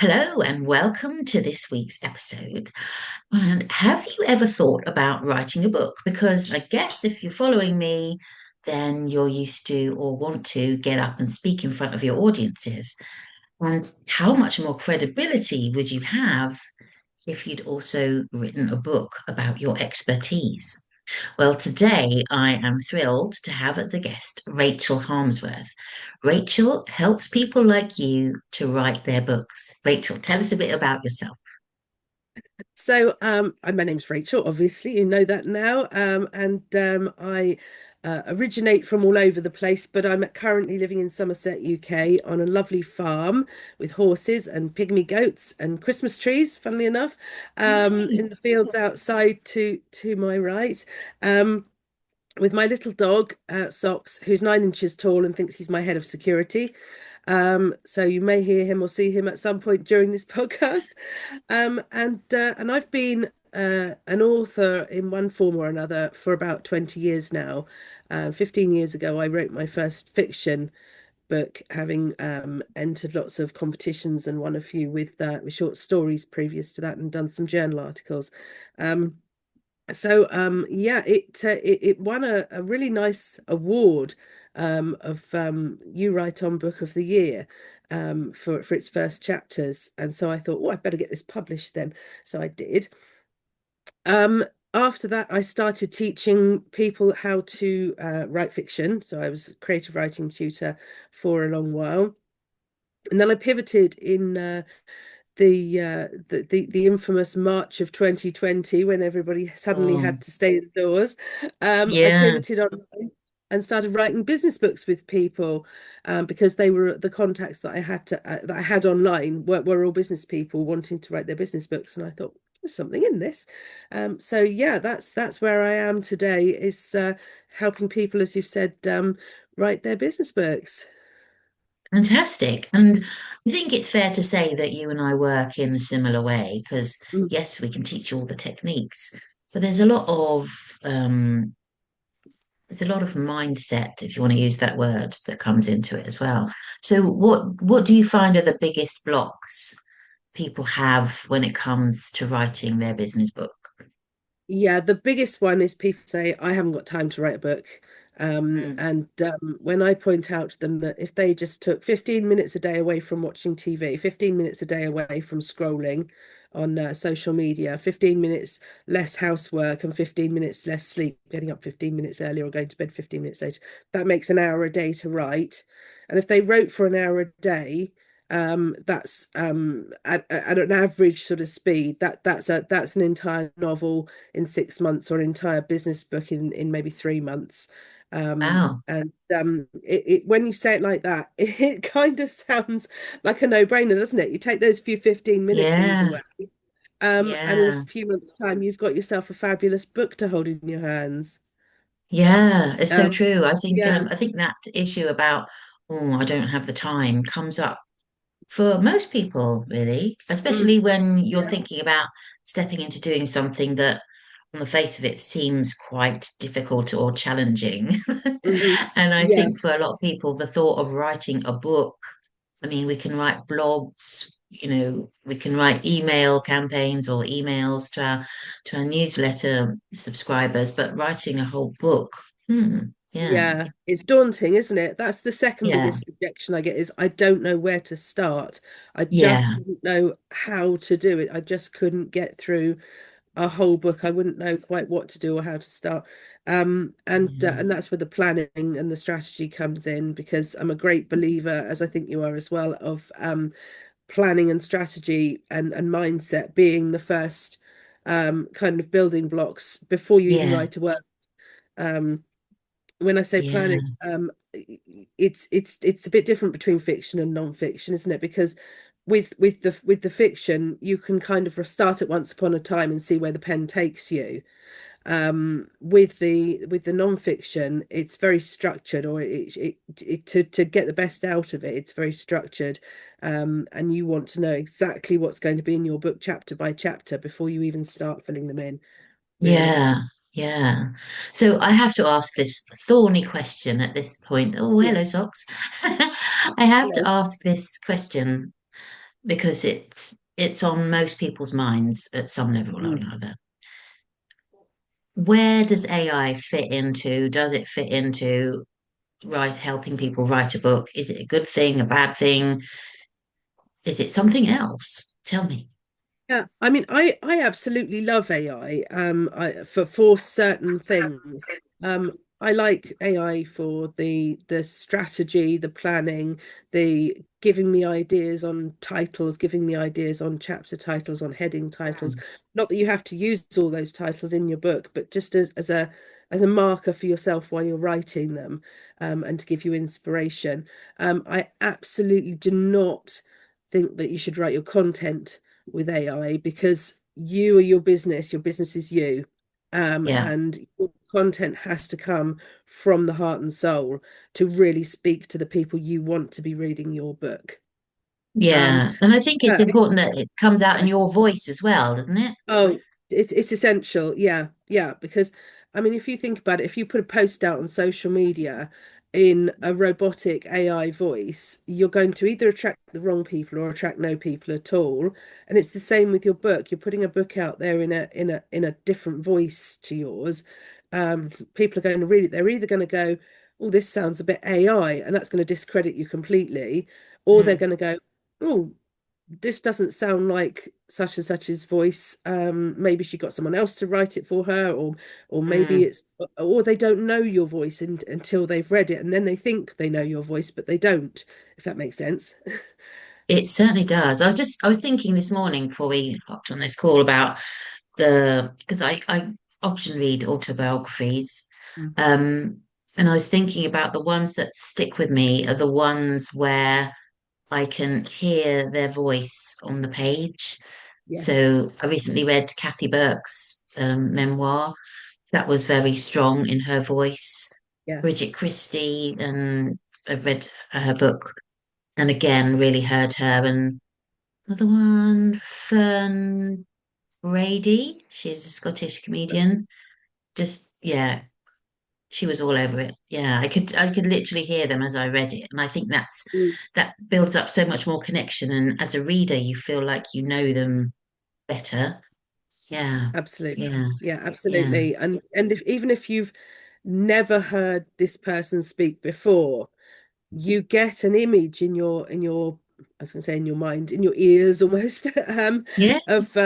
Hello and welcome to this week's episode. And have you ever thought about writing a book? Because I guess if you're following me, then you're used to or want to get up and speak in front of your audiences. And how much more credibility would you have if you'd also written a book about your expertise? Well, today I am thrilled to have as a guest Rachel Harmsworth. Rachel helps people like you to write their books. Rachel, tell us a bit about yourself. My name's Rachel, obviously, you know that now. I originate from all over the place, but I'm currently living in Somerset, UK, on a lovely farm with horses and pygmy goats and Christmas trees, funnily enough, Yay. in the fields outside to my right. Um, with my little dog, Socks, who's 9 inches tall and thinks he's my head of security. So you may hear him or see him at some point during this podcast. And I've been an author in one form or another for about 20 years now. 15 years ago, I wrote my first fiction book, having entered lots of competitions and won a few with short stories previous to that, and done some journal articles. Um, yeah, it won a really nice award of You Write On Book of the Year for its first chapters. And so I thought, oh, I better get this published then. So I did. Um, After that, I started teaching people how to write fiction. So I was a creative writing tutor for a long while. And then I pivoted in the infamous March of 2020, when everybody suddenly Oh, had to stay indoors. I yeah. pivoted on and started writing business books with people, because they were the contacts that I had online were all business people wanting to write their business books, and I thought there's something in this. So yeah, that's where I am today, is helping people, as you've said, write their business books. Fantastic. And I think it's fair to say that you and I work in a similar way because, Mm, yes, we can teach you all the techniques, but um, there's a lot of mindset, if you want to use that word, that comes into it as well. So what do you find are the biggest blocks people have when it comes to writing their business book? Yeah, the biggest one is people say, I haven't got time to write a book. Mm. And when I point out to them that if they just took 15 minutes a day away from watching TV, 15 minutes a day away from scrolling on social media, 15 minutes less housework, and 15 minutes less sleep, getting up 15 minutes earlier or going to bed 15 minutes later, that makes an hour a day to write. And if they wrote for an hour a day, that's at an average sort of speed, that's an entire novel in 6 months, or an entire business book in maybe 3 months. Wow. When you say it like that, it kind of sounds like a no-brainer, doesn't it? You take those few 15-minute things Yeah. away, and in a Yeah. few months' time, you've got yourself a fabulous book to hold in your hands. Yeah. It's so Um, true. yeah. I think that issue about, oh, I don't have the time comes up for most people, really, Mm, especially when you're yeah. thinking about stepping into doing something that, on the face of it, seems quite difficult or challenging. Mhm. And I Yeah. think for a lot of people, the thought of writing a book, I mean, we can write blogs, we can write email campaigns or emails to our newsletter subscribers, but writing a whole book, yeah, Yeah, it's daunting, isn't it? That's the second yeah, biggest objection I get, is I don't know where to start. I just yeah, didn't know how to do it. I just couldn't get through a whole book. I wouldn't know quite what to do or how to start. yeah, And that's where the planning and the strategy comes in, because I'm a great believer, as I think you are as well, of planning and strategy and mindset being the first kind of building blocks before you even yeah, write a word. Um, when I say planning, yeah, it's a bit different between fiction and non-fiction, isn't it? Because with the fiction, you can kind of start at once upon a time and see where the pen takes you. With the non-fiction, it's very structured, or to get the best out of it, it's very structured. And you want to know exactly what's going to be in your book, chapter by chapter, before you even start filling them in, really. yeah, yeah. So I have to ask this thorny question at this point. Oh, Yeah. hello, socks. I have to Hello. ask this question. because it's on most people's minds at some level or Mm. another. Where does AI fit into? Does it fit into helping people write a book? Is it a good thing, a bad thing? Is it something else? Tell me. Yeah, I mean, I absolutely love AI. For certain things. I like AI for the strategy, the planning, the giving me ideas on titles, giving me ideas on chapter titles, on heading titles. Mm, Not that you have to use all those titles in your book, but just as a marker for yourself while you're writing them, and to give you inspiration. I absolutely do not think that you should write your content with AI because you are your business is you. yeah, And your content has to come from the heart and soul to really speak to the people you want to be reading your book. Um, yeah. And I think it's but important that it comes out in your voice as well, doesn't it? Oh, it's essential. Yeah, yeah. Because I mean, if you think about it, if you put a post out on social media in a robotic AI voice, you're going to either attract the wrong people or attract no people at all. And it's the same with your book. You're putting a book out there in a different voice to yours. People are going to read it. They're either going to go, "Oh, this sounds a bit AI," and that's going to discredit you completely, or they're Mm, going to go, "Oh, this doesn't sound like such and such's voice. Maybe she got someone else to write it for her, or maybe mm. it's, or they don't know your voice until they've read it, and then they think they know your voice, but they don't, if that makes sense. It certainly does. I was thinking this morning before we hopped on this call about because I often read autobiographies. Mm. Um, and I was thinking about the ones that stick with me are the ones where I can hear their voice on the page. Yes. So I recently read Kathy Burke's memoir. That was very strong in her voice. Yeah. Bridget Christie, and I've read her book and again really heard her. And another one, Fern Brady, she's a Scottish comedian. Just yeah, she was all over it. Yeah, I could literally hear them as I read it. And I think Mm. that builds up so much more connection. And as a reader, you feel like you know them better. Yeah, Absolutely. yeah, Yeah, yeah, absolutely. And even if you've never heard this person speak before, you get an image in your I was going to say in your mind, in your ears almost, yeah, of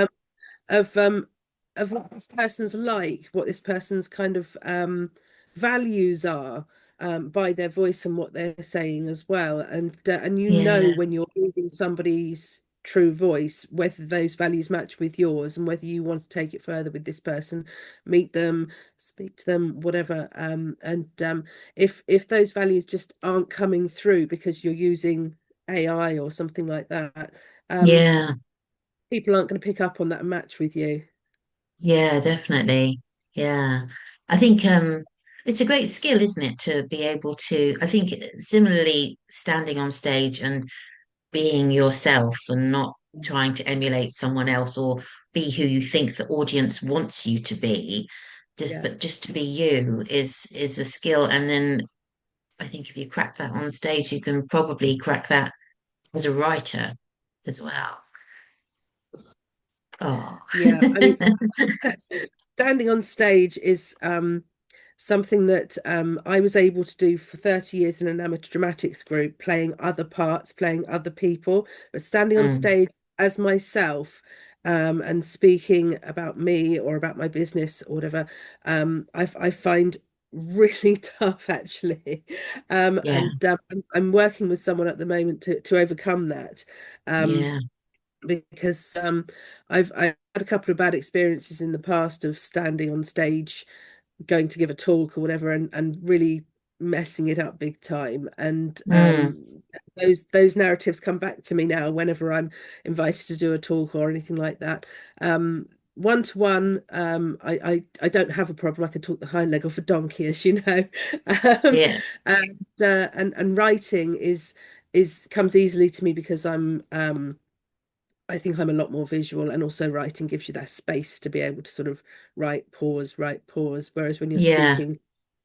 of what this person's like, what this person's kind of values are, by their voice and what they're saying as well. And you know yeah, when you're reading somebody's true voice, whether those values match with yours and whether you want to take it further with this person, meet them, speak to them, whatever. And if those values just aren't coming through because you're using AI or something like that, um, yeah, people aren't going to pick up on that and match with you. yeah, definitely. Yeah. I think it's a great skill, isn't it, to be able to, I think similarly standing on stage and being yourself and not trying to emulate someone else or be who you think the audience wants you to be. Yeah. Just to be you is a skill. And then I think if you crack that on stage, you can probably crack that as a writer as well. Oh. Yeah, I mean, standing on stage is something that I was able to do for 30 years in an amateur dramatics group, playing other parts, playing other people, but standing on Mm, stage as myself, and speaking about me or about my business or whatever, I find really tough actually. yeah, And I'm working with someone at the moment to overcome that. Um, yeah, because I've had a couple of bad experiences in the past of standing on stage, going to give a talk or whatever, and really messing it up big time. And mm, those narratives come back to me now whenever I'm invited to do a talk or anything like that. One to one, I don't have a problem. I can talk the hind leg off a donkey, as you know. um, yeah, and writing is comes easily to me because I think I'm a lot more visual, and also writing gives you that space to be able to sort of write, pause, write, pause. Whereas when you're yeah, speaking,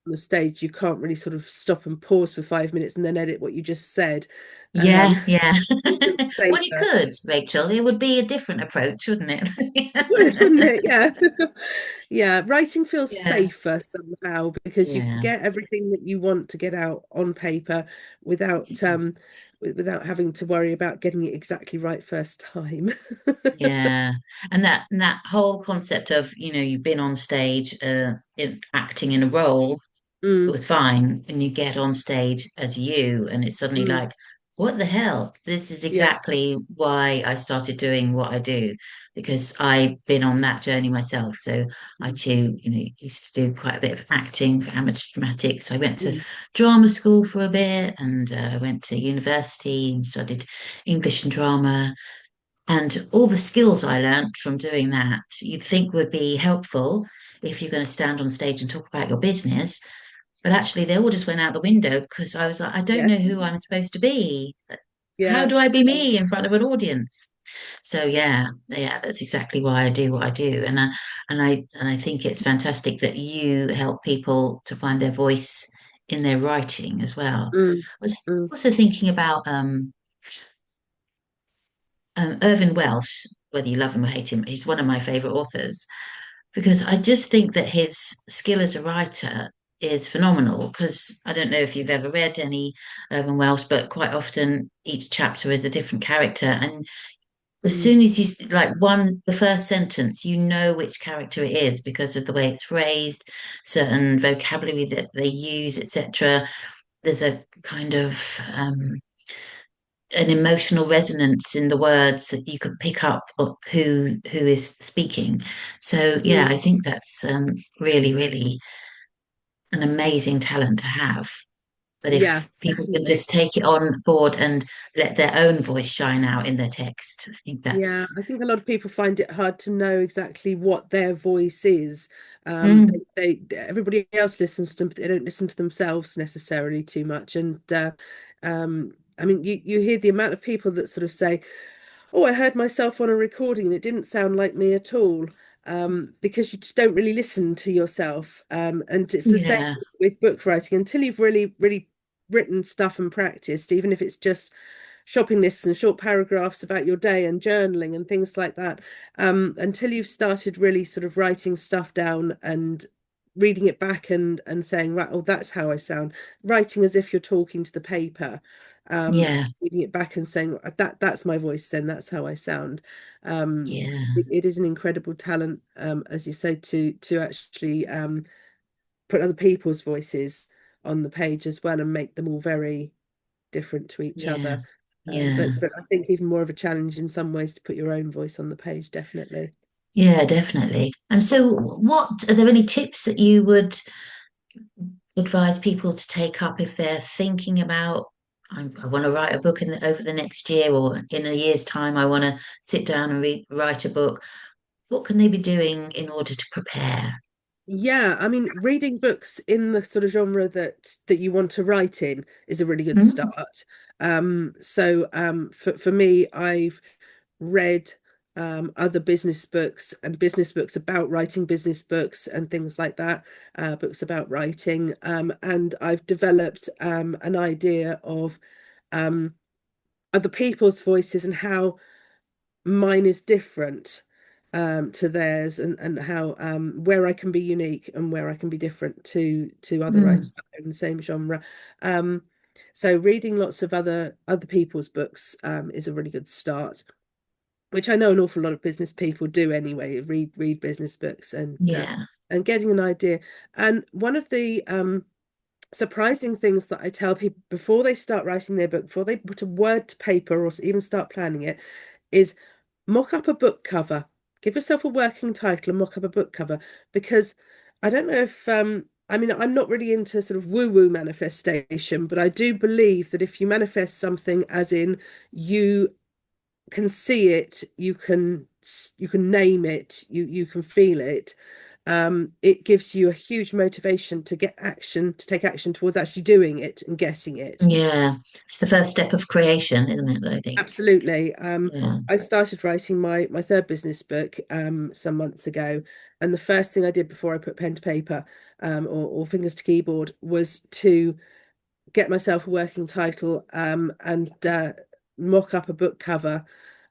on the stage, you can't really sort of stop and pause for 5 minutes and then edit what you just said. Yeah, yeah. It feels Well, you safer. could, Rachel. It would be a different approach, wouldn't Would, it? wouldn't it? Yeah. Yeah. Writing feels Yeah, safer somehow because you can yeah, get everything that you want to get out on paper without without having to worry about getting it exactly right first time. yeah. And that whole concept of, you've been on stage, acting in a role. It Mm, was fine. And you get on stage as you, and it's suddenly mm, like, what the hell? This is yeah. exactly why I started doing what I do, because I've been on that journey myself. So I too, used to do quite a bit of acting for amateur dramatics. I went to Mm, drama school for a bit, and went to university and studied English and drama. And all the skills I learned from doing that, you'd think would be helpful if you're going to stand on stage and talk about your business. But actually, they all just went out the window because I was like, I don't yeah. know who I'm supposed to be. How Yeah. do I be me in front of an audience? So yeah, yeah, that's exactly why I do what I do, and I think it's fantastic that you help people to find their voice in their writing as well. Mm, I was mm, also thinking about Irvin Welsh, whether you love him or hate him. He's one of my favorite authors because I just think that his skill as a writer is phenomenal. Because I don't know if you've ever read any Irvin Welsh, but quite often each chapter is a different character, and as mm, soon as the first sentence, you know which character it is because of the way it's phrased, certain vocabulary that they use, etc. There's a kind of an emotional resonance in the words that you could pick up who is speaking. So yeah, mm. I think that's really, really an amazing talent to have. But Yeah, if people can definitely. just take it on board and let their own voice shine out in their text, I think Yeah, that's I think a lot of people find it hard to know exactly what their voice is. mm, Everybody else listens to them, but they don't listen to themselves necessarily too much. And I mean, you hear the amount of people that sort of say, "Oh, I heard myself on a recording and it didn't sound like me at all," because you just don't really listen to yourself. And it's the same yeah, with book writing until you've really, really written stuff and practiced, even if it's just shopping lists and short paragraphs about your day and journaling and things like that, until you've started really sort of writing stuff down and reading it back and saying, right, oh, that's how I sound, writing as if you're talking to the paper, yeah, reading it back and saying that's my voice, then that's how I sound. yeah, It is an incredible talent, as you say, to actually put other people's voices on the page as well and make them all very different to each yeah, other. yeah, But I think even more of a challenge in some ways to put your own voice on the page, definitely. yeah, definitely. And so, what are there any tips that you would advise people to take up if they're thinking about, I want to write a book over the next year, or in a year's time, I want to sit down and write a book? What can they be doing in order to prepare? Yeah, I mean, reading books in the sort of genre that you want to write in is a really good Mm, start. For me, I've read other business books and business books about writing business books and things like that, books about writing. And I've developed an idea of um, other people's voices and how mine is different to theirs, and how where I can be unique and where I can be different to other mm, writers in the same genre. Um, so reading lots of other people's books is a really good start, which I know an awful lot of business people do anyway, read business books yeah, and getting an idea. And one of the surprising things that I tell people before they start writing their book, before they put a word to paper or even start planning it, is mock up a book cover. Give yourself a working title and mock up a book cover, because I don't know if I mean, I'm not really into sort of woo-woo manifestation, but I do believe that if you manifest something as in you can see it, you can name it, you can feel it, it gives you a huge motivation to take action towards actually doing it and getting it. yeah. It's the first step of creation, isn't it? I think. Absolutely. Yeah. I started writing my third business book some months ago, And the first thing I did before I put pen to paper, or fingers to keyboard, was to get myself a working title, and mock up a book cover,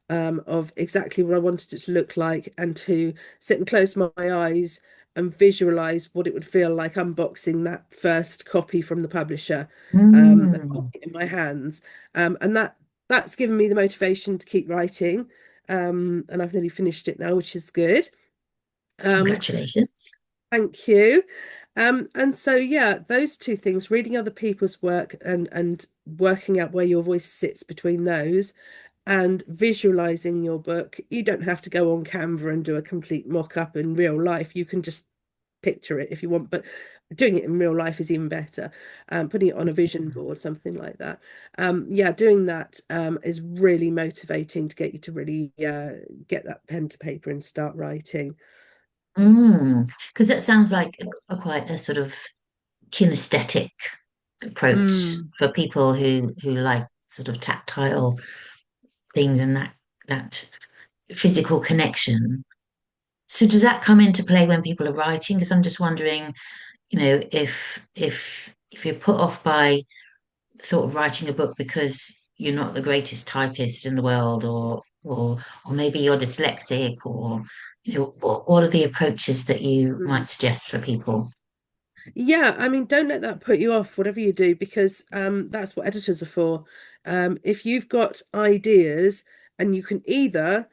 of exactly what I wanted it to look like, and to sit and close my eyes and visualize what it would feel like unboxing that first copy from the publisher, and Mm, holding it in my hands. And that's given me the motivation to keep writing. And I've nearly finished it now, which is good. Um, congratulations. Thank you. And so yeah, those two things, reading other people's work and working out where your voice sits between those, and visualizing your book. You don't have to go on Canva and do a complete mock-up in real life. You can just picture it if you want, but doing it in real life is even better. Putting it on a vision board, something like that. Yeah, doing that is really motivating to get you to really get that pen to paper and start writing. Because that sounds like quite a sort of kinesthetic approach Mm. for people who like sort of tactile things and that physical connection. So does that come into play when people are writing? Because I'm just wondering, if you're put off by thought of writing a book because you're not the greatest typist in the world, or maybe you're dyslexic, or what are the approaches that you Mm. might suggest for people? Yeah, I mean, don't let that put you off, whatever you do, because that's what editors are for. If you've got ideas, and you can either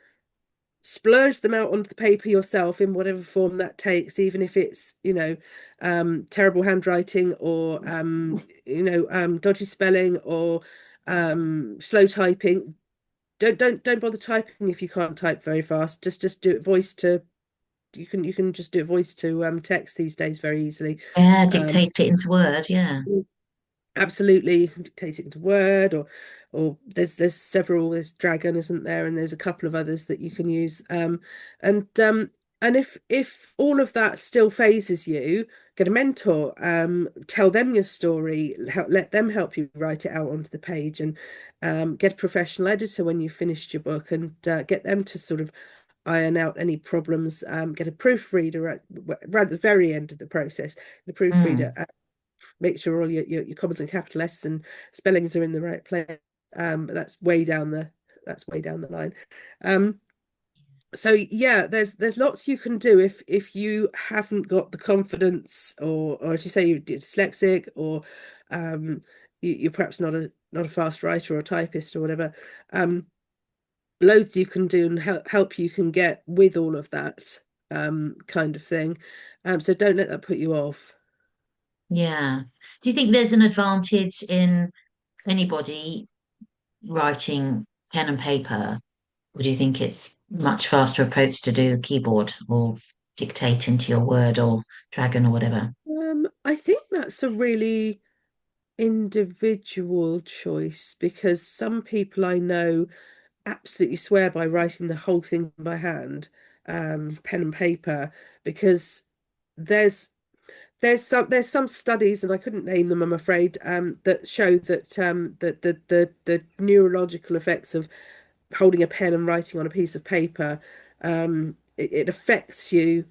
splurge them out onto the paper yourself in whatever form that takes, even if it's, terrible handwriting, or dodgy spelling, or slow typing. Don't bother typing if you can't type very fast. Just do it voice to, you can just do it voice to text these days very easily. Yeah, Um, dictate it into Word. Yeah. Absolutely, dictate it into Word, or there's several. There's Dragon, isn't there? And there's a couple of others that you can use. And if all of that still phases you, get a mentor. Tell them your story. Let them help you write it out onto the page, and get a professional editor when you've finished your book, and get them to sort of iron out any problems. Get a proofreader at the very end of the process. The proofreader, Mm. make sure all your commas and capital letters and spellings are in the right place. But that's way down the line. Um, so yeah, there's lots you can do if you haven't got the confidence, or as you say, you're dyslexic, or you're perhaps not a fast writer or a typist or whatever. Um, Loads you can do, and help you can get with all of that kind of thing. So don't let that put you off. Yeah. Do you think there's an advantage in anybody writing pen and paper, or do you think it's much faster approach to do keyboard or dictate into your Word or Dragon or whatever? I think that's a really individual choice, because some people I know absolutely swear by writing the whole thing by hand, pen and paper, because there's there's some studies, and I couldn't name them, I'm afraid, that show that the neurological effects of holding a pen and writing on a piece of paper, it affects you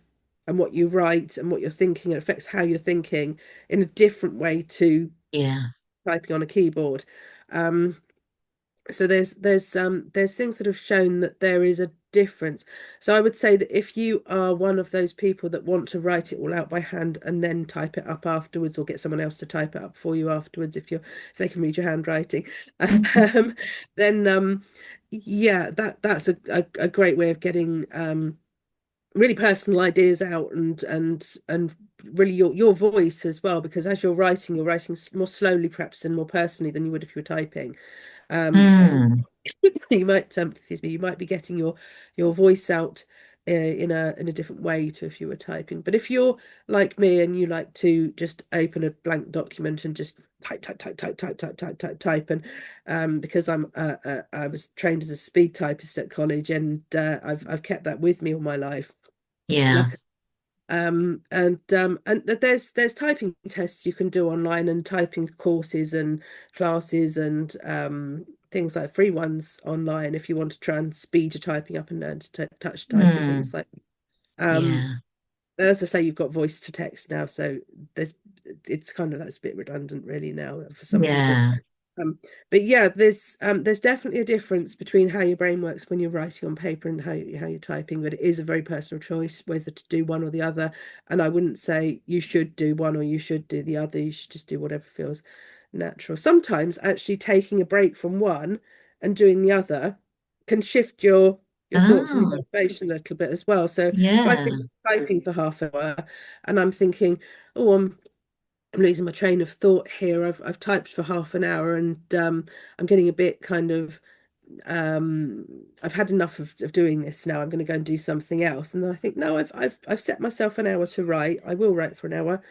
and what you write and what you're thinking. It affects how you're thinking in a different way to Yeah. typing on a keyboard. Um, so there's things that have shown that there is a difference. So I would say that if you are one of those people that want to write it all out by hand and then type it up afterwards, or get someone else to type it up for you afterwards, if they can read your handwriting, um, then yeah, that's a great way of getting really personal ideas out, and really your voice as well, because as you're writing more slowly perhaps, and more personally than you would if you were typing. And Mm. you might excuse me, you might be getting your voice out in a different way to if you were typing. But if you're like me and you like to just open a blank document and just type type type type type type type type type, and because I was trained as a speed typist at college, and I've kept that with me all my life, Yeah. luckily. And there's typing tests you can do online, and typing courses and classes, and things like free ones online, if you want to try and speed your typing up and learn to touch type and Mm. things like um Yeah. But as I say, you've got voice to text now, so there's it's kind of that's a bit redundant really now for some people. Yeah. Um, but yeah, there's definitely a difference between how your brain works when you're writing on paper and how you're typing, but it is a very personal choice whether to do one or the other. And I wouldn't say you should do one or you should do the other. You should just do whatever feels natural. Sometimes actually taking a break from one and doing the other can shift your thoughts and your Oh, motivation a little bit as well. So if I've yeah. been typing for half an hour and I'm thinking, oh, I'm losing my train of thought here. I've typed for half an hour and I'm getting a bit kind of um I've had enough of doing this now. I'm going to go and do something else. And then I think, no, I've set myself an hour to write. I will write for an hour,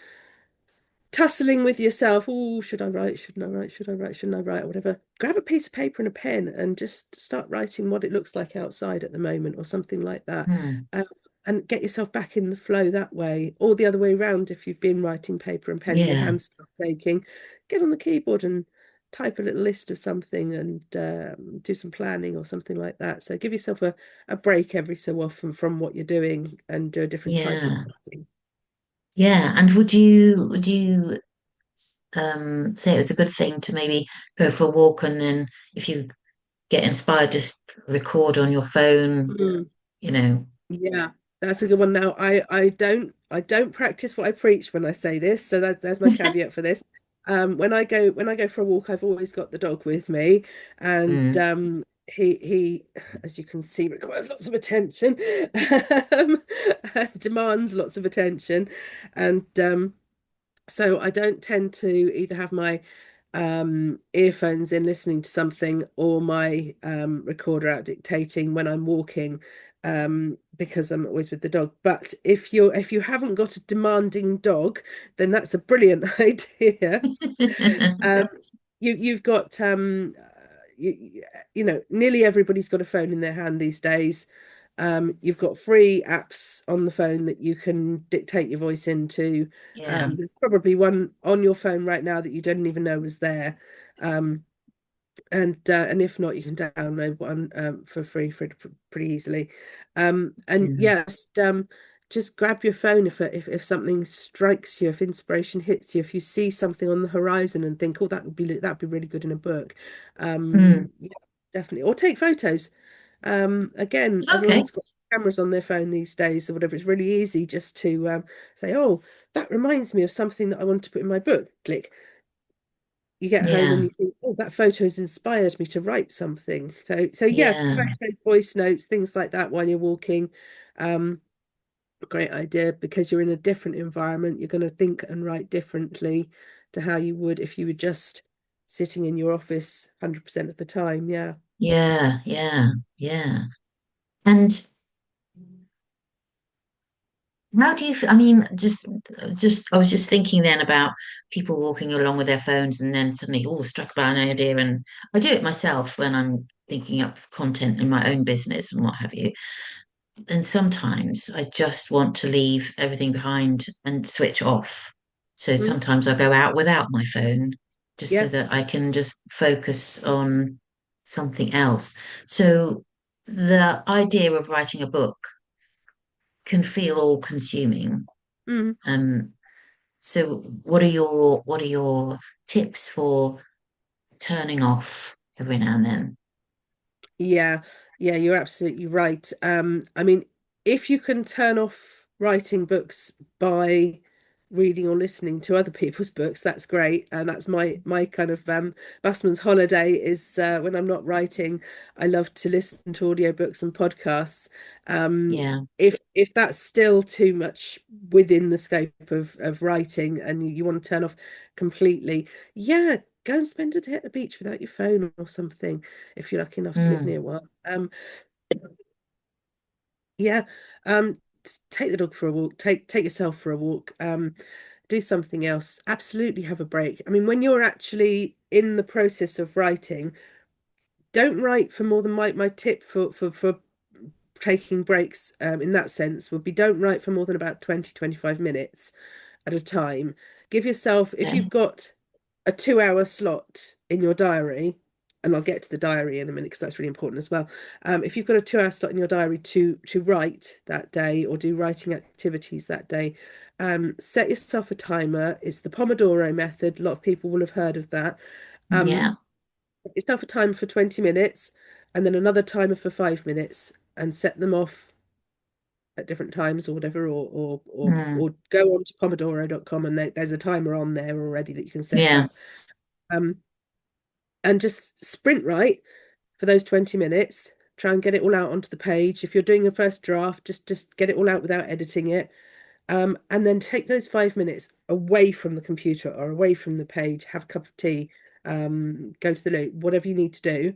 tussling with yourself. Oh, should I write? Shouldn't I write? Should I write? Shouldn't I write? Or whatever. Grab a piece of paper and a pen and just start writing what it looks like outside at the moment or something like that. Hmm. Um, and get yourself back in the flow that way, or the other way around. If you've been writing paper and pen and your Yeah. hands start aching, get on the keyboard and type a little list of something and do some planning or something like that. So give yourself a break every so often from what you're doing and do a different type of Yeah. writing. Yeah. And would you say it was a good thing to maybe go for a walk and then if you get inspired, just record on your phone, Mm. you know? Yeah, that's a good one. Now, I don't practice what I preach when I say this, so there's my caveat for this. When I go for a walk, I've always got the dog with me, and Mm, he, as you can see, requires lots of attention, um, demands lots of attention, and so I don't tend to either have my earphones in listening to something or my recorder out dictating when I'm walking because I'm always with the dog. But if you haven't got a demanding dog, then that's a brilliant idea. Um, you've got nearly everybody's got a phone in their hand these days. You've got free apps on the phone that you can dictate your voice into. yeah. There's probably one on your phone right now that you don't even know was there. Um, and if not, you can download one for free for pretty easily. And Mm, yeah, just grab your phone if something strikes you, if inspiration hits you, if you see something on the horizon and think, oh, that'd be really good in a book. mm. Yeah, definitely. Or take photos. Again, Okay. everyone's got cameras on their phone these days or whatever. It's really easy just to say, oh, that reminds me of something that I want to put in my book. Click. You get home and Yeah. you think, oh, that photo has inspired me to write something. So yeah, Yeah. photos, voice notes, things like that while you're walking. Um, Great idea because you're in a different environment. You're going to think and write differently to how you would if you were just sitting in your office 100% of the time. Yeah. Yeah. Yeah. Yeah. And how do you, I mean, I was just thinking then about people walking along with their phones and then suddenly, oh, struck by an idea. And I do it myself when I'm thinking up content in my own business and what have you. And sometimes I just want to leave everything behind and switch off. So Mhm. sometimes I go out without my phone just so Yeah. that I can just focus on something else. So the idea of writing a book can feel all consuming. Mhm. Um, so what are your tips for turning off every now and then? Yeah, yeah, you're absolutely right. I mean, if you can turn off writing books by reading or listening to other people's books, that's great. And that's my kind of busman's holiday is when I'm not writing, I love to listen to audiobooks and podcasts. Yeah, If that's still too much within the scope of writing and you want to turn off completely, yeah, go and spend a day at the beach without your phone or something if you're lucky enough to live mm, near one. Yeah, take the dog for a walk, take yourself for a walk, do something else. Absolutely have a break. I mean, when you're actually in the process of writing, don't write for more than my tip for taking breaks in that sense would be don't write for more than about 20-25 minutes at a time. Give yourself, if okay, you've got a 2 hour slot in your diary, and I'll get to the diary in a minute because that's really important as well. If you've got a 2 hour slot in your diary to write that day or do writing activities that day, set yourself a timer. It's the Pomodoro method. A lot of people will have heard of that. Um, Yeah. set yourself a timer for 20 minutes and then another timer for 5 minutes and set them off at different times or whatever, Mm. or go on to pomodoro.com and there's a timer on there already that you can set Yeah. up. Um, and just sprint right for those 20 minutes. Try and get it all out onto the page. If you're doing a first draft, just get it all out without editing it. And then take those 5 minutes away from the computer or away from the page, have a cup of tea, go to the loo, whatever you need to do.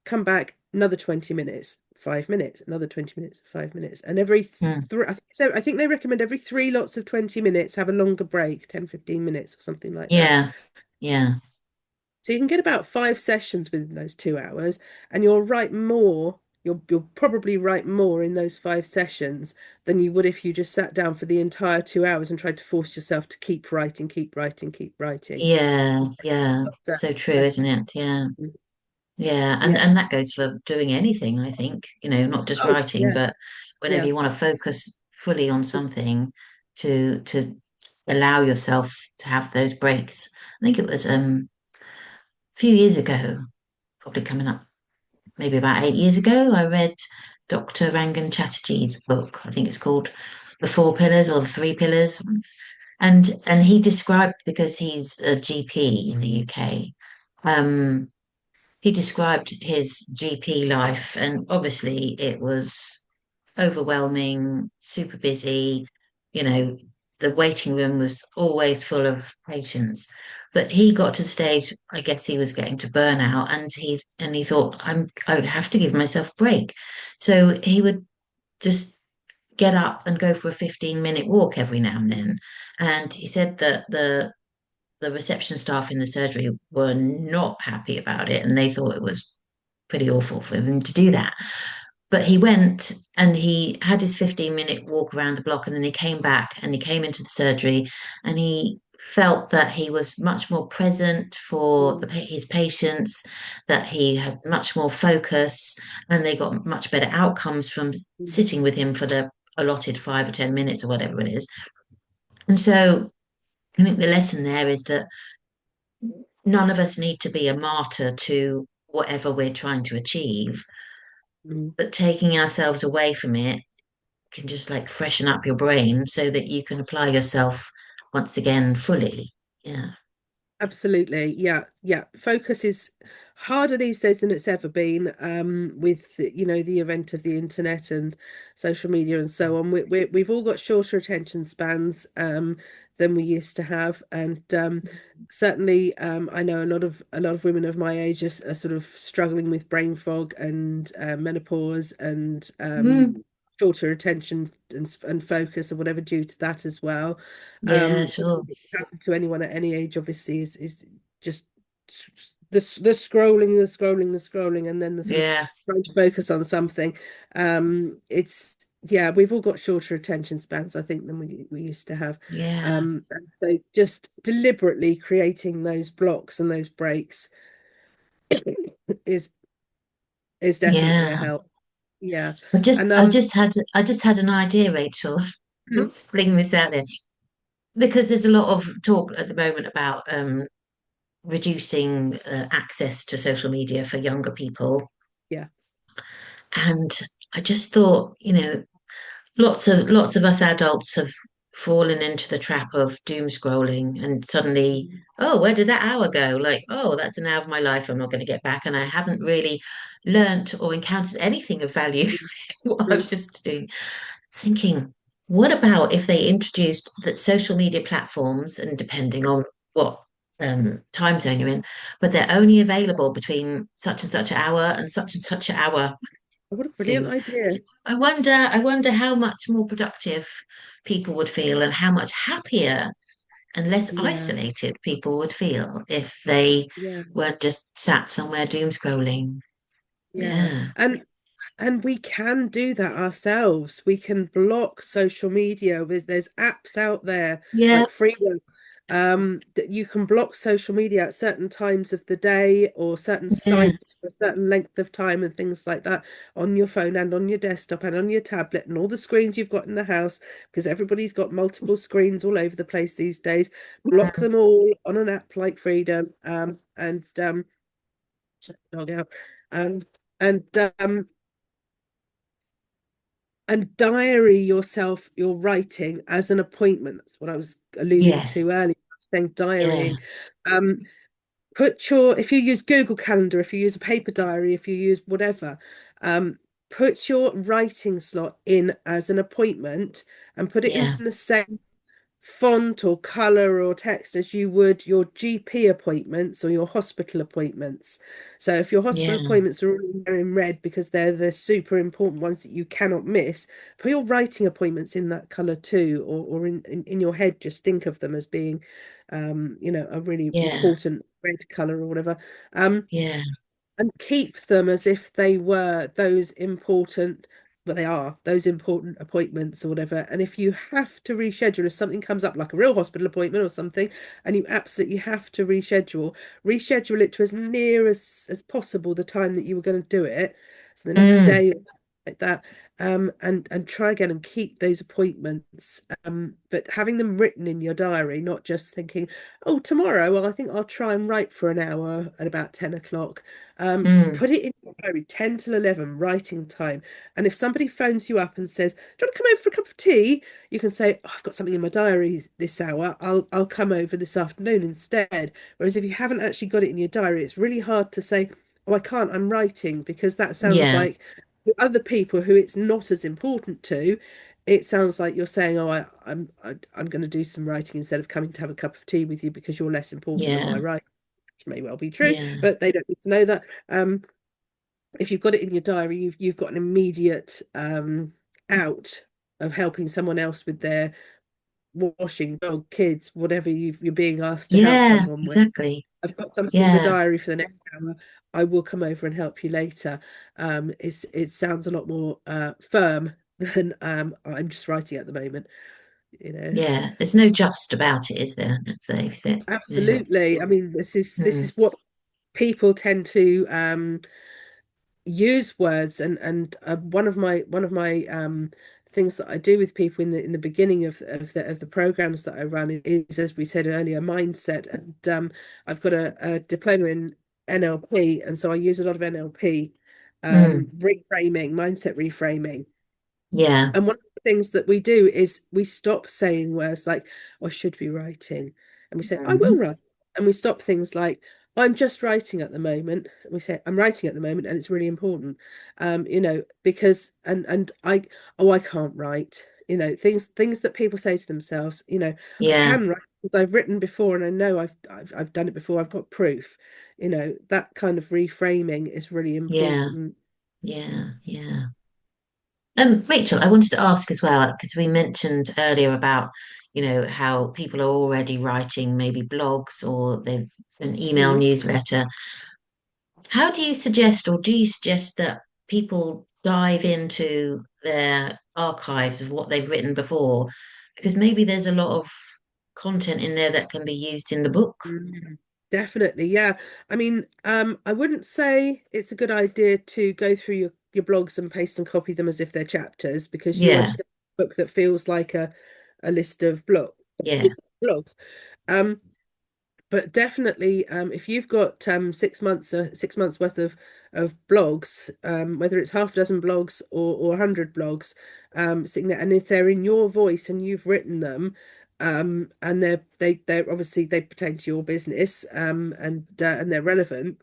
Come back, another 20 minutes, 5 minutes, another 20 minutes, 5 minutes. And every Mm. three, I think they recommend every three lots of 20 minutes, have a longer break, 10, 15 minutes or something like that. Yeah. Yeah. So you can get about 5 sessions within those 2 hours, and you'll write more. You'll probably write more in those 5 sessions than you would if you just sat down for the entire 2 hours and tried to force yourself to keep writing, keep writing, keep writing. Yeah. Yeah. So, So true, that's- isn't it? Yeah. Yeah, and yeah. that goes for doing anything, I think, not just Oh, writing, yeah, but whenever yeah. you want to focus fully on something to allow yourself to have those breaks. I think it was a few years ago, probably coming up maybe about 8 years ago, I read Dr. Rangan Chatterjee's book. I think it's called The Four Pillars or The Three Pillars. And he described, because he's a GP in the UK, um, he described his GP life, and obviously it was overwhelming, super busy. You know, the waiting room was always full of patients. But he got to the stage, I guess he was getting to burnout, and he thought, I would have to give myself a break. So he would just get up and go for a 15-minute walk every now and then. And he said that the reception staff in the surgery were not happy about it, and they thought it was pretty awful for him to do that. But he went and he had his 15-minute walk around the block, and then he came back and he came into the surgery, and he felt that he was much more present for Mm, his patients, that he had much more focus, and they got much better outcomes from mm, sitting with him for the allotted 5 or 10 minutes or whatever it is. And so I think the lesson there is that none of us need to be a martyr to whatever we're trying to achieve, mm. but taking ourselves away from it can just like freshen up your brain so that you can apply yourself once again fully. Yeah. Absolutely. Yeah. Yeah. Focus is harder these days than it's ever been, with the event of the internet and social media and so on. We've all got shorter attention spans than we used to have. And certainly I know a lot of women of my age are sort of struggling with brain fog and menopause and Mm, shorter attention and focus or whatever due to that as well. yeah, Something sure. that can happen to anyone at any age, obviously, is just the scrolling, the scrolling, the scrolling, and then the sort of Yeah, trying to focus on something. It's Yeah, we've all got shorter attention spans, I think, than we used to have. yeah, And so just deliberately creating those blocks and those breaks is is definitely a yeah. help. Yeah. I just, And I just had, I just had an idea, Rachel. mm, Let's fling this out there because there's a lot of talk at the moment about reducing access to social media for younger people, yeah. and I just thought, lots of us adults have fallen into the trap of doom scrolling, and suddenly, oh, where did that hour go? Like, oh, that's an hour of my life I'm not going to get back, and I haven't really learnt or encountered anything of value what I'm Mm, just doing. Thinking, what about if they introduced that social media platforms, and depending on what time zone you're in, but they're only available between such and such an hour and such and such an hour. what a brilliant See, idea. I wonder how much more productive people would feel, and how much happier and less Yeah. isolated people would feel if they Yeah. weren't just sat somewhere doom scrolling. Yeah. Yeah. And we can do that ourselves. We can block social media. There's apps out there Yeah. like Freedom, That you can block social media at certain times of the day or certain Yeah. sites for a certain length of time and things like that on your phone and on your desktop and on your tablet and all the screens you've got in the house, because everybody's got multiple screens all over the place these days. Block Mm. them all on an app like Freedom, and shut the dog out. Um, and um, and diary yourself, your writing as an appointment. That's what I was alluding Yes. to earlier, saying Yeah. diarying. Um, put your, if you use Google Calendar, if you use a paper diary, if you use whatever, um, put your writing slot in as an appointment and put it in Yeah. the same font or color or text as you would your GP appointments or your hospital appointments. So if your hospital Yeah. appointments are all in red because they're the super important ones that you cannot miss, put your writing appointments in that color too, or in your head, just think of them as being, a really Yeah. important red color or whatever. Um, Yeah. and keep them as if they were those important, well, they are those important appointments or whatever. And if you have to reschedule, if something comes up like a real hospital appointment or something, and you absolutely have to reschedule it to as near as possible the time that you were going to do it. So the next Mm. day, like that. And try again and keep those appointments, but having them written in your diary, not just thinking, oh, tomorrow, well, I think I'll try and write for an hour at about 10 o'clock. Mm. Put it in your diary, 10 till 11, writing time. And if somebody phones you up and says, do you want to come over for a cup of tea? You can say, oh, I've got something in my diary this hour. I'll come over this afternoon instead. Whereas if you haven't actually got it in your diary, it's really hard to say, oh, I can't, I'm writing, because that sounds Yeah. like to other people who it's not as important to, it sounds like you're saying, "Oh, I'm going to do some writing instead of coming to have a cup of tea with you because you're less important than my Yeah. writing," which may well be true, Yeah. but they don't need to know that. If you've got it in your diary, you've got an immediate out of helping someone else with their washing, dog, kids, whatever you're being asked to help Yeah. someone with. Exactly. I've got something in the Yeah. diary for the next hour. I will come over and help you later. It sounds a lot more firm than I'm just writing at the moment, you know. Yeah. There's no just about it, is there? Let's say it. Yeah. Absolutely. I mean, this Mm. is what people tend to use words, and one of my things that I do with people in the beginning of the programs that I run is, as we said earlier, mindset. And I've got a diploma in NLP, and so I use a lot of NLP, Mm. reframing, mindset reframing. Yeah. And one of the things that we do is we stop saying words like, "I should be writing," and we say, "I will Mhm. write." And we stop things like, "I'm just writing at the moment." And we say, "I'm writing at the moment, and it's really important." Because and I can't write. Things that people say to themselves. I Yeah. can write because I've written before, and I know I've done it before. I've got proof. That kind of reframing is really Yeah. important. Yeah. Yeah. Rachel, I wanted to ask as well, because we mentioned earlier about, how people are already writing maybe blogs or they've an email Mm. newsletter. How do you suggest, or do you suggest that people dive into their archives of what they've written before? Because maybe there's a lot of content in there that can be used in the book. Mm, definitely, yeah. I mean, I wouldn't say it's a good idea to go through your blogs and paste and copy them as if they're chapters, because you are Yeah. just a book that feels like a list of Yeah. blogs. Um, but definitely, if you've got 6 months worth of blogs, whether it's half a dozen blogs or 100 blogs, sitting there, and if they're in your voice and you've written them, and they're obviously they pertain to your business, and they're relevant,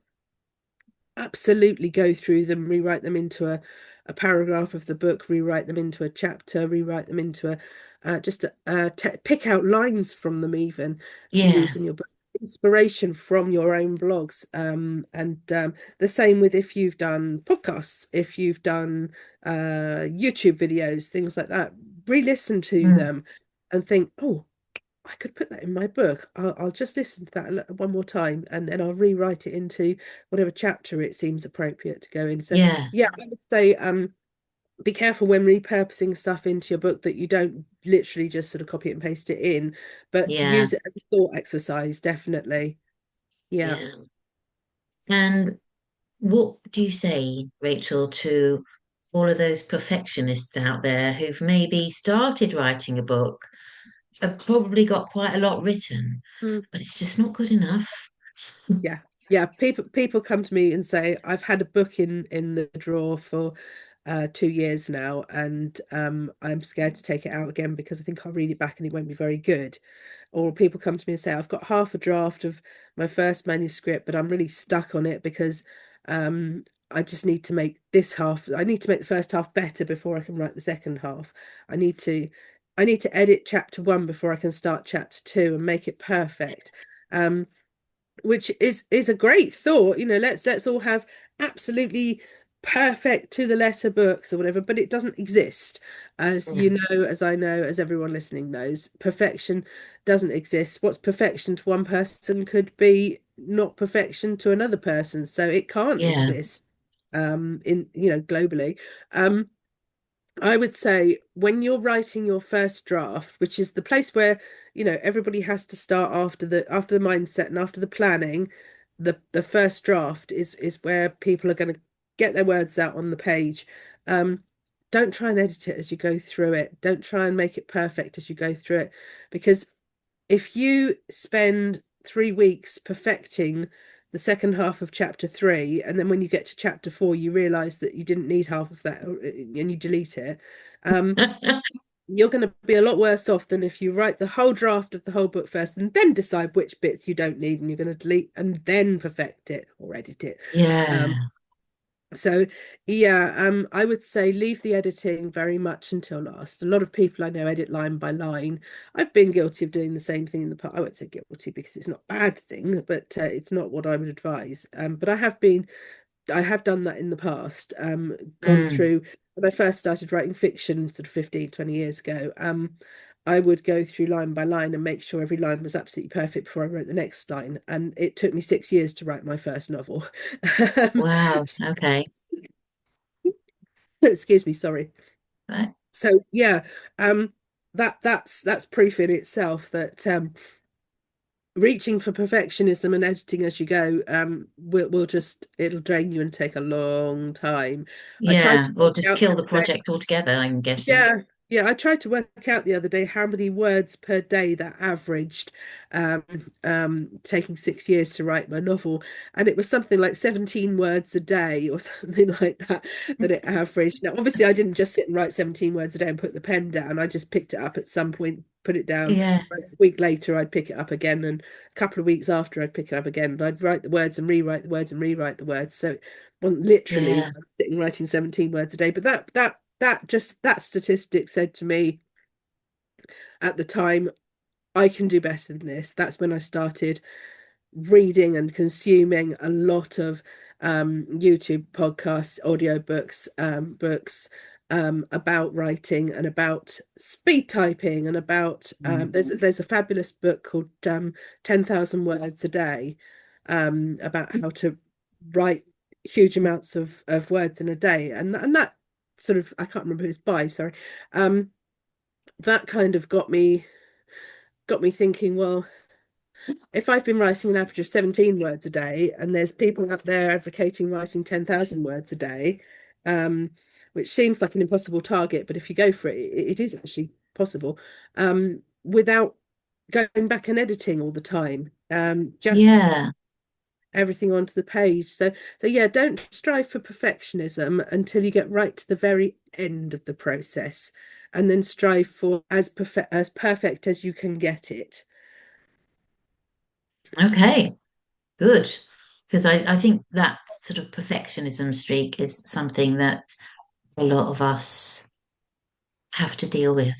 absolutely go through them, rewrite them into a paragraph of the book, rewrite them into a chapter, rewrite them into pick out lines from them even to use Yeah. in your book. Inspiration from your own blogs. And the same with if you've done podcasts, if you've done YouTube videos, things like that, re-listen to Mm. them and think, oh, I could put that in my book. I'll just listen to that one more time, and then I'll rewrite it into whatever chapter it seems appropriate to go in. So Yeah. yeah, I would say be careful when repurposing stuff into your book that you don't literally just sort of copy it and paste it in, but Yeah, use it as a thought exercise, definitely. Yeah. yeah. And what do you say, Rachel, to all of those perfectionists out there who've maybe started writing a book, have probably got quite a lot written, Mm. but it's just not good enough? Yeah. Yeah. People come to me and say, I've had a book in the drawer for 2 years now, and I'm scared to take it out again because I think I'll read it back and it won't be very good. Or people come to me and say, I've got half a draft of my first manuscript, but I'm really stuck on it because I just need to make this half, I need to make the first half better before I can write the second half. I need to I need to edit chapter one before I can start chapter two and make it perfect. Um, which is a great thought. Let's all have absolutely perfect to the letter books or whatever, but it doesn't exist. As you Yeah, know, as I know, as everyone listening knows, perfection doesn't exist. What's perfection to one person could be not perfection to another person, so it can't yeah, exist in globally. um I would say when you're writing your first draft, which is the place where, everybody has to start after the mindset and after the planning, the first draft is where people are going to get their words out on the page. Um, don't try and edit it as you go through it. Don't try and make it perfect as you go through it, because if you spend 3 weeks perfecting the second half of chapter three, and then when you get to chapter four, you realize that you didn't need half of that and you delete it, um, you're going to be a lot worse off than if you write the whole draft of the whole book first and then decide which bits you don't need and you're going to delete and then perfect it or edit it. Um, yeah, so yeah, I would say leave the editing very much until last. A lot of people I know edit line by line. I've been guilty of doing the same thing in the past. I won't say guilty because it's not a bad thing, but it's not what I would advise. But I have done that in the past. Gone mm, through when I first started writing fiction, sort of 15, 20 years ago. I would go through line by line and make sure every line was absolutely perfect before I wrote the next line. And it took me 6 years to write my first novel. Um, wow, okay, Excuse me, sorry. right, So yeah, that's proof in itself that reaching for perfectionism and editing as you go will just it'll drain you and take a long time. I tried yeah, to or work just out the kill the other day. project altogether, I'm guessing. Yeah, yeah. I tried to work out the other day how many words per day that averaged, um, taking 6 years to write my novel, and it was something like 17 words a day or something like that that it averaged. Now, obviously, I didn't just sit and write 17 words a day and put the pen down. I just picked it up at some point, put it down. Yeah, A week later, I'd pick it up again, and a couple of weeks after, I'd pick it up again, and I'd write the words and rewrite the words and rewrite the words. So, well, yeah, literally sitting writing 17 words a day, but that statistic said to me at the time, I can do better than this. That's when I started reading and consuming a lot of YouTube podcasts, audiobooks, books about writing and about speed typing and about mm, there's a fabulous book called 10,000 Words a Day about how to write huge amounts of words in a day, and that sort of, I can't remember who it's by, sorry. Um, that kind of got me thinking, well, if I've been writing an average of 17 words a day, and there's people out there advocating writing 10,000 words a day, which seems like an impossible target, but if you go for it, it is actually possible, without going back and editing all the time, just yeah. everything onto the page. So yeah, don't strive for perfectionism until you get right to the very end of the process, and then strive for as perfect as you can get it. Okay, good. Because I think that sort of perfectionism streak is something that a lot of us have to deal with.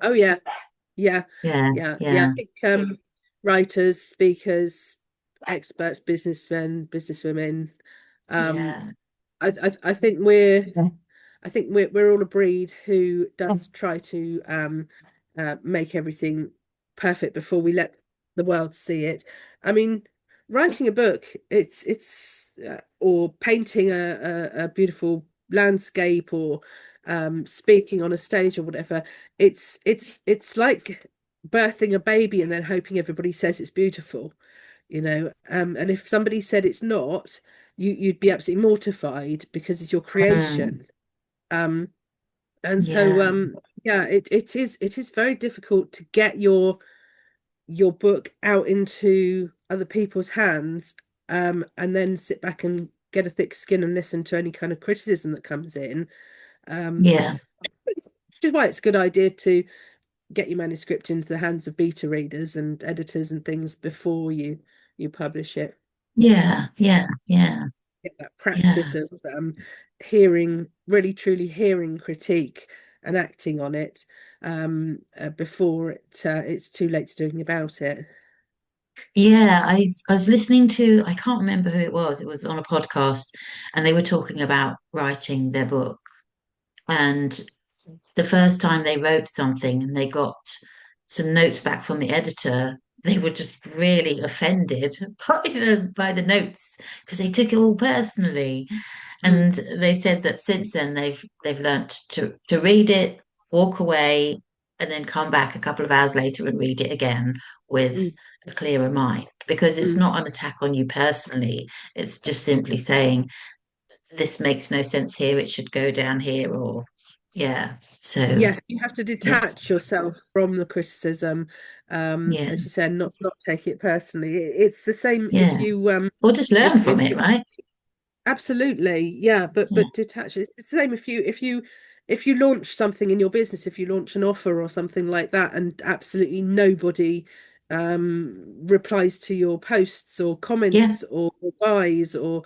Oh yeah, yeah, Yeah, yeah. I yeah, think writers, speakers, experts, businessmen, businesswomen. Um, yeah, I think we're all a breed who does try to make everything perfect before we let the world see it. I mean, writing a book, it's or painting a beautiful landscape or speaking on a stage or whatever, it's like birthing a baby and then hoping everybody says it's beautiful, you know. And if somebody said it's not, you'd be absolutely mortified because it's your Mm, creation. Um, and so yeah, yeah, it is very difficult to get your book out into other people's hands, and then sit back and get a thick skin and listen to any kind of criticism that comes in. Um, yeah, which is why it's a good idea to get your manuscript into the hands of beta readers and editors and things before you publish it. yeah, yeah, yeah, Get that yeah. practice of hearing, really truly hearing critique and acting on it, before it's too late to do anything about it. Yeah, I was listening to, I can't remember who it was. It was on a podcast, and they were talking about writing their book. And the first time they wrote something and they got some notes back from the editor, they were just really offended by the notes because they took it all personally. Mm, And they said that since then they've learnt to read it, walk away, and then come back a couple of hours later and read it again with mm, a clearer mind because it's mm. not an attack on you personally. It's just simply saying this makes no sense here. It should go down here, or yeah. So Yeah, you have to yeah, detach yourself from the criticism, yeah, as you said, not take it personally. It's the same if yeah. you Or just learn if from it, right? absolutely, yeah, Yeah, but detach. It's the same if you launch something in your business, if you launch an offer or something like that, and absolutely nobody replies to your posts or yeah, comments or buys or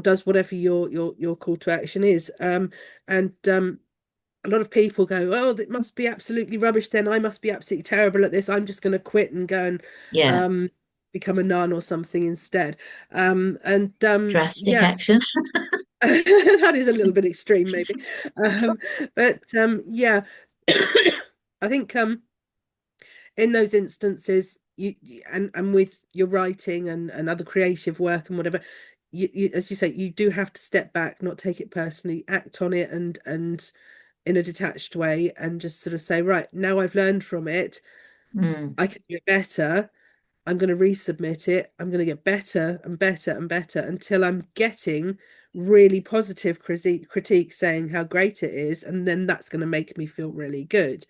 does whatever your call to action is. And A lot of people go, oh, that must be absolutely rubbish. Then I must be absolutely terrible at this. I'm just going to quit and go and yeah. um, become a nun or something instead. Drastic Yeah, action. that is a little bit extreme, maybe. Um, but Yeah, I think in those instances, and with your writing and other creative work and whatever, as you say, you do have to step back, not take it personally, act on it, and in a detached way, and just sort of say, right, now I've learned from it, Mm, I can do better. I'm going to resubmit it. I'm going to get better and better and better until I'm getting really positive critique saying how great it is, and then that's going to make me feel really good.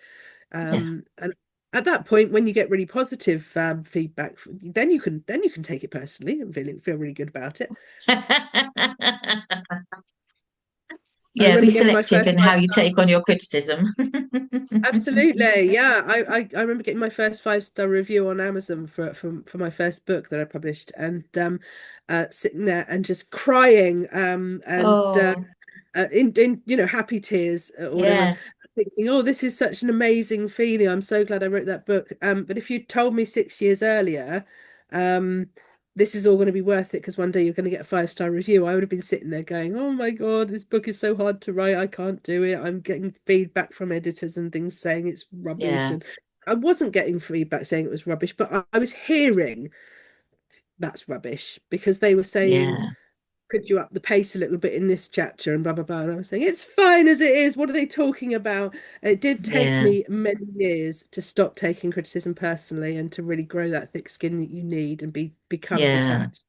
yeah. And at that point, when you get really positive feedback, then you can take it personally and feel really good about it. I Yeah, be remember getting my selective first in five. how you take on your criticism. Absolutely, yeah. I remember getting my first 5-star review on Amazon for my first book that I published, and sitting there and just crying, and Oh, in happy tears, or whatever, yeah, thinking, oh, this is such an amazing feeling. I'm so glad I wrote that book. But if you'd told me 6 years earlier, um, this is all going to be worth it because one day you're going to get a 5-star review, I would have been sitting there going, oh my God, this book is so hard to write. I can't do it. I'm getting feedback from editors and things saying it's rubbish. yeah, And I wasn't getting feedback saying it was rubbish, but I was hearing that's rubbish because they were saying, yeah, could you up the pace a little bit in this chapter and blah blah blah. And I was saying, it's fine as it is. What are they talking about? It did take yeah, me many years to stop taking criticism personally and to really grow that thick skin that you need and become yeah, detached.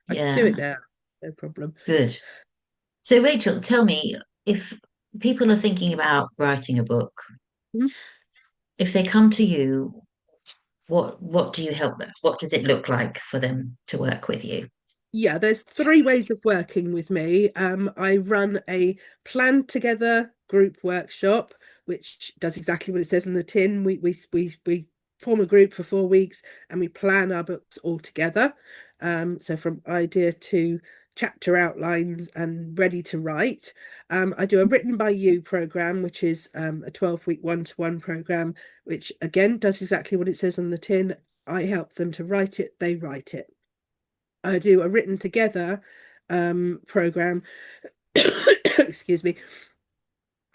I can do yeah. it now, no problem. Good. So, Rachel, tell me if people are thinking about writing a book, Mhm. if they come to you, what do you help them? What does it look like for them to work with you? Yeah, there's 3 ways of working with me. I run a plan together group workshop, which does exactly what it says in the tin. We form a group for 4 weeks and we plan our books all together. So from idea to chapter outlines and ready to write. I do a written by you program, which is a 12-week one-to-one program, which again does exactly what it says on the tin. I help them to write it, they write it. I do a written together program, excuse me,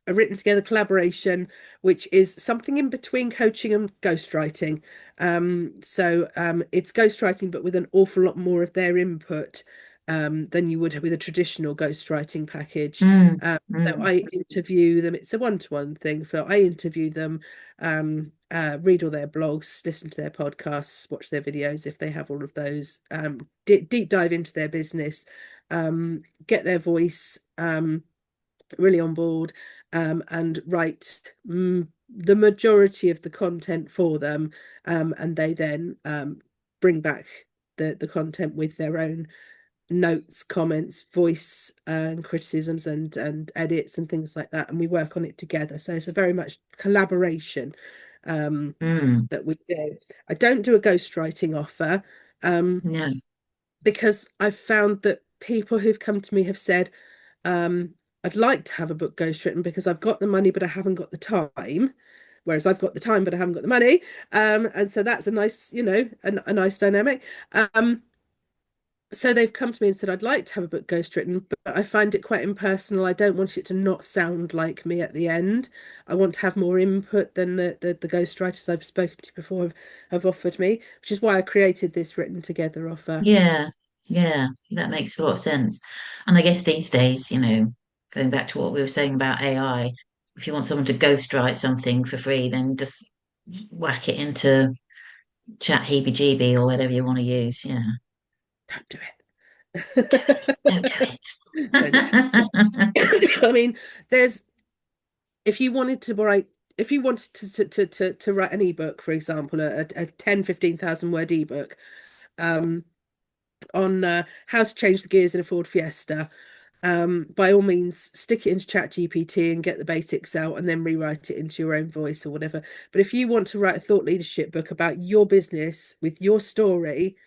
a written together collaboration, which is something in between coaching and ghostwriting. It's ghostwriting, but with an awful lot more of their input. than you would with a traditional ghostwriting package. Mm, So mm, I interview them. It's a one-to-one thing. For I interview them, read all their blogs, listen to their podcasts, watch their videos if they have all of those. Deep dive into their business, get their voice really on board, and write the majority of the content for them, and they then bring back the content with their own notes, comments, voice and criticisms and edits and things like that, and we work on it together. So it's a very much collaboration um, mm. that we do. I don't do a ghostwriting offer No. because I've found that people who've come to me have said, I'd like to have a book ghostwritten because I've got the money, but I haven't got the time. Whereas I've got the time, but I haven't got the money. And so that's a nice, a nice dynamic. So they've come to me and said, I'd like to have a book ghostwritten, but I find it quite impersonal. I don't want it to not sound like me at the end. I want to have more input than the ghostwriters I've spoken to before have offered me, which is why I created this written together offer. Yeah, yeah, that makes a lot of sense. And I guess these days, going back to what we were saying about AI, if you want someone to ghostwrite something for free, then just whack it into chat heebie-jeebie or whatever you want to use. Yeah. Don't do Do it. it. Don't do Don't do it. it. I mean, there's if you wanted to write if you wanted to write an ebook, for example, a 10, 15,000 word ebook, on how to change the gears in a Ford Fiesta, by all means, stick it into ChatGPT and get the basics out and then rewrite it into your own voice or whatever. But if you want to write a thought leadership book about your business with your story,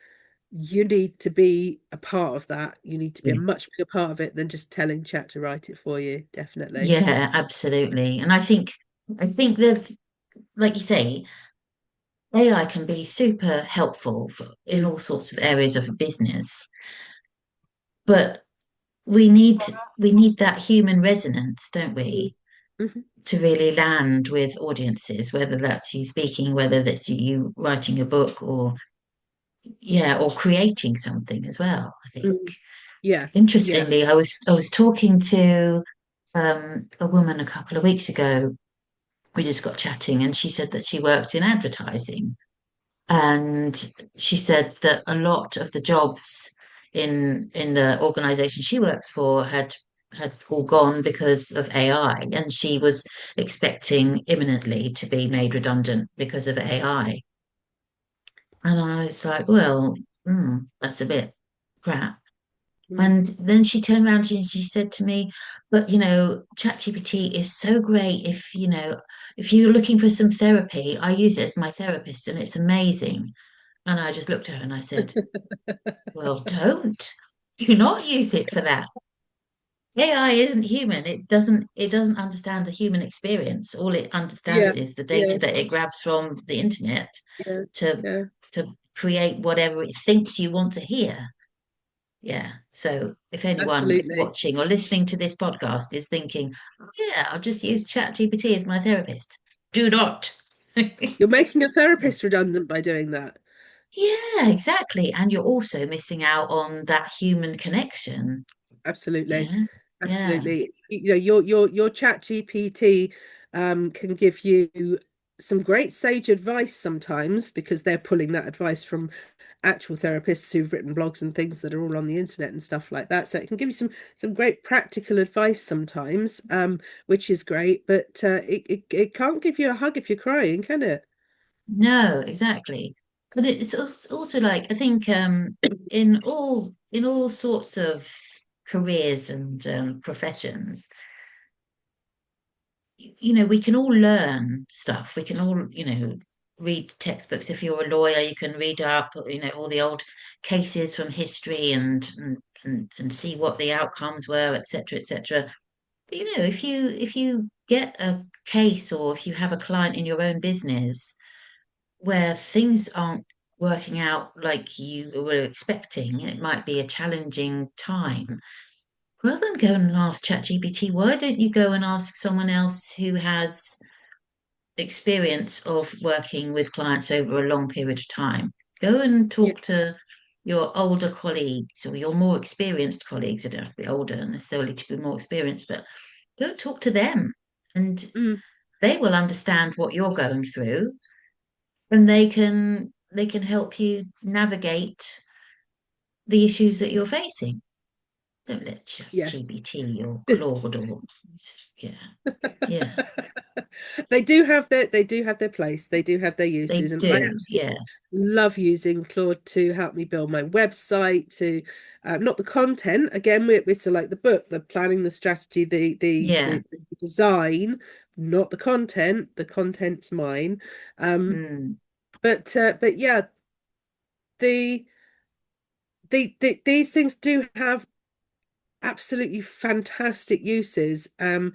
you need to be a part of that. You need to be a Yeah. much bigger part of it than just telling Chat to write it for you. Definitely. Yeah, absolutely. And I think that, like you say, AI can be super helpful in Mm. all sorts of areas of a business, but we need that human resonance, don't Mm. we, Mhm. to really land with audiences, whether that's you speaking, whether that's you writing a book, or yeah, or creating something as well. I think. Mm. Yeah, yeah. Interestingly, I was talking to a woman a couple of weeks ago. We just got chatting, and she said that she worked in advertising. And she said that a lot of the jobs in the organization she works for had all gone because of AI, and she was expecting imminently to be made redundant because of AI. And I was like, well, that's a bit crap. Mm. And then she turned around and she said to me, but ChatGPT is so great if you're looking for some therapy, I use it as my therapist and it's amazing. And I just looked at her and I said, well, don't. Do not use it for that. AI isn't human. It doesn't understand the human experience. All it Yeah, understands is the yeah, data that it grabs from the internet yeah, to yeah. to create whatever it thinks you want to hear. Yeah. So if anyone Absolutely. watching or listening to this podcast is thinking, oh, yeah, I'll just use ChatGPT as my therapist, do not. You're making a therapist redundant by doing that. Yeah, exactly. And you're also missing out on that human connection. Absolutely. Yeah, yeah. Absolutely. Your chat GPT can give you some great sage advice sometimes because they're pulling that advice from actual therapists who've written blogs and things that are all on the internet and stuff like that. So it can give you some great practical advice sometimes, which is great, but it can't give you a hug if you're crying, can it? No, exactly. But it's also like I think in all sorts of careers and professions, we can all learn stuff. We can all, read textbooks. If you're a lawyer, you can read up, all the old cases from history and see what the outcomes were, etc., etc. But if you get a case or if you have a client in your own business where things aren't working out like you were expecting, it might be a challenging time. Rather than go and ask ChatGPT, why don't you go and ask someone else who has experience of working with clients over a long period of time? Go and Yeah. talk to, your older colleagues or your more experienced colleagues. They don't have to be older necessarily to be more experienced, but go talk to them and Mm, they will understand what you're going through and they can help you navigate the issues that you're facing. Don't let yes. ChatGPT or Claude or yeah, yeah, They do have their place. They do have their they uses, and I do. absolutely Yeah, love using Claude to help me build my website. To not the content again. We're to like the book, the planning, the strategy, yeah, the design, not the content. The content's mine. Um, mm, but yeah, the these things do have absolutely fantastic uses. And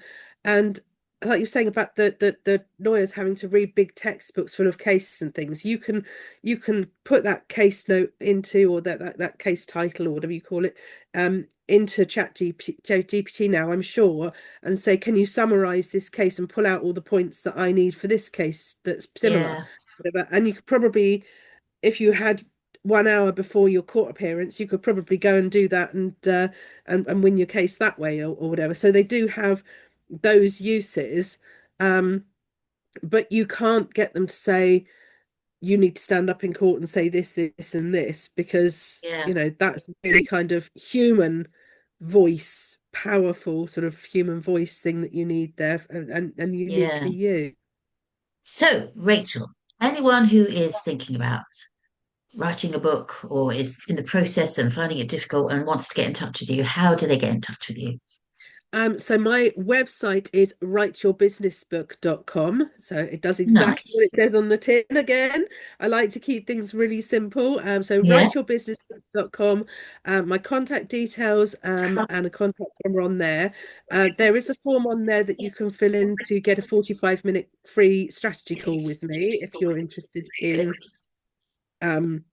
like you're saying about the lawyers having to read big textbooks full of cases and things, you can put that case note into, or that case title or whatever you call it, into GPT now, I'm sure, and say, can you summarize this case and pull out all the points that I need for this case that's similar, yeah, whatever. And you could probably, if you had 1 hour before your court appearance, you could probably go and do that and win your case that way, or whatever. So they do have those uses, um, but you can't get them to say you need to stand up in court and say this, and this, because yeah, that's really kind of human voice, powerful sort of human voice thing that you need there, and yeah. uniquely you. So, Rachel, anyone who is thinking about writing a book or is in the process and finding it difficult and wants to get in touch with you, how do they get in touch with you? So my website is writeyourbusinessbook.com. So it does exactly Nice. what it says on the tin again. I like to keep things really simple. So Yeah. writeyourbusinessbook.com. My contact details, and a contact number on there. There is a form on there that you can fill in to get a 45-minute free strategy call with me if you're interested um,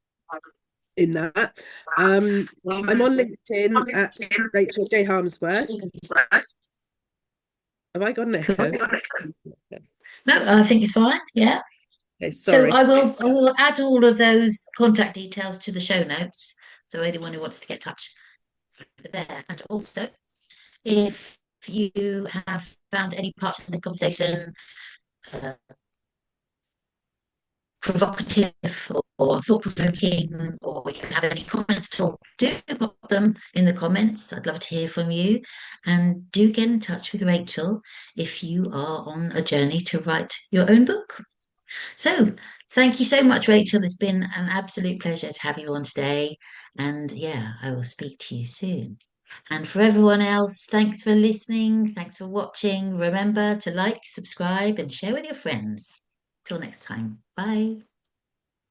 in that. Um, I'm on LinkedIn at Rachel J. Harmsworth. Have I got an Cool. echo? No, I think it's fine. Yeah. Okay, So sorry. I will add all of those contact details to the show notes. So anyone who wants to get in touch there. And also, if you have found any parts of this conversation uh, provocative or thought-provoking, or you have any comments at all, do pop them in the comments. I'd love to hear from you. And do get in touch with Rachel if you are on a journey to write your own book. So, thank you so much, Rachel. It's been an absolute pleasure to have you on today. And yeah, I will speak to you soon. And for everyone else, thanks for listening. Thanks for watching. Remember to like, subscribe, and share with your friends. Till next time. Bye.